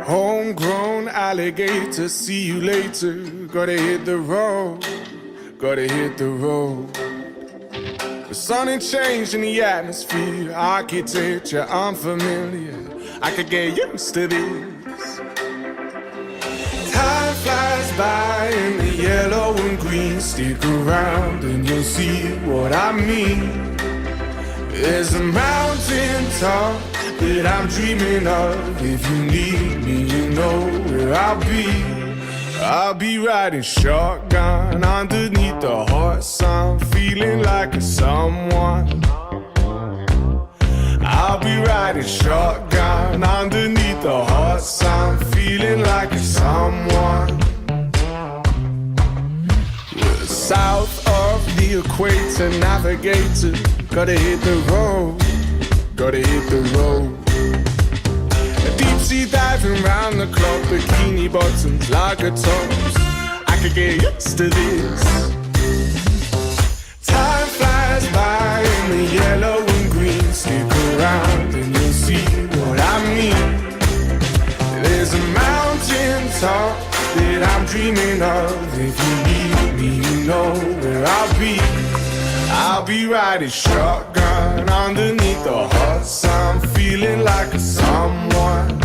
Homegrown alligator, see you later. Gotta hit the road, gotta hit the road. The sun ain't changed in the atmosphere, architecture unfamiliar. I could get used to this. Time flies by in the yellow and green. Stick around and you'll see what I mean. There's a mountain top that I'm dreaming of. If you need me, you know where I'll be. I'll be riding shotgun underneath the hot sun, feeling like a someone. I'll be riding shotgun underneath the hot sun, feeling like a someone. We're south of the equator, navigator. Gotta hit the road, gotta hit the road. Deep sea diving round the clock, bikini bottoms, lager tops. I could get used to this. Time flies by in the yellow and green. Stick around and you'll see what I mean. There's a mountain top that I'm dreaming of. If you need me, you know where I'll be. I'll be riding shotgun underneath the hot sun, feeling like a someone.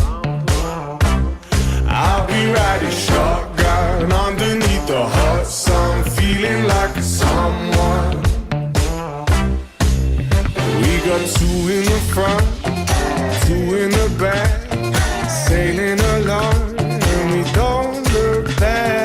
I'll be riding shotgun underneath the hot sun, feeling like a someone. We got two in the front, two in the back, sailing along and we don't look back.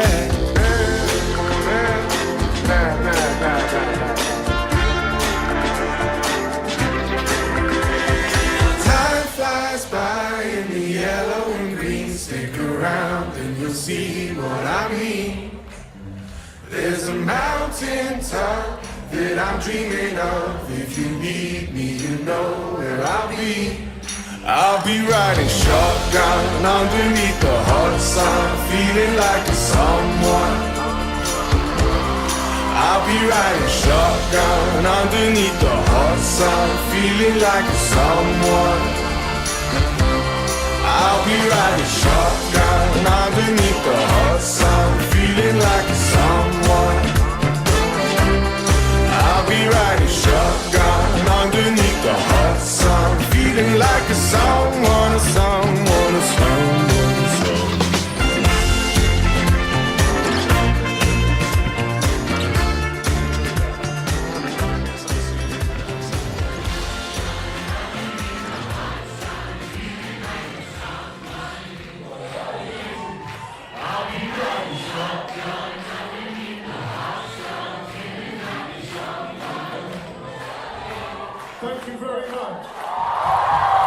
Stick around and you'll see what I mean. There's a mountain top that I'm dreaming of. If you need me, you know where I'll be. I'll be riding shotgun underneath the hot sun, feeling like a someone. I'll be riding shotgun underneath the hot sun, feeling like a someone. I'll be riding shotgun underneath the hot sun, feeling like a someone. I'll be riding shotgun underneath the hot sun, feeling like a someone, a someone, a someone, a someone. Thank you very much.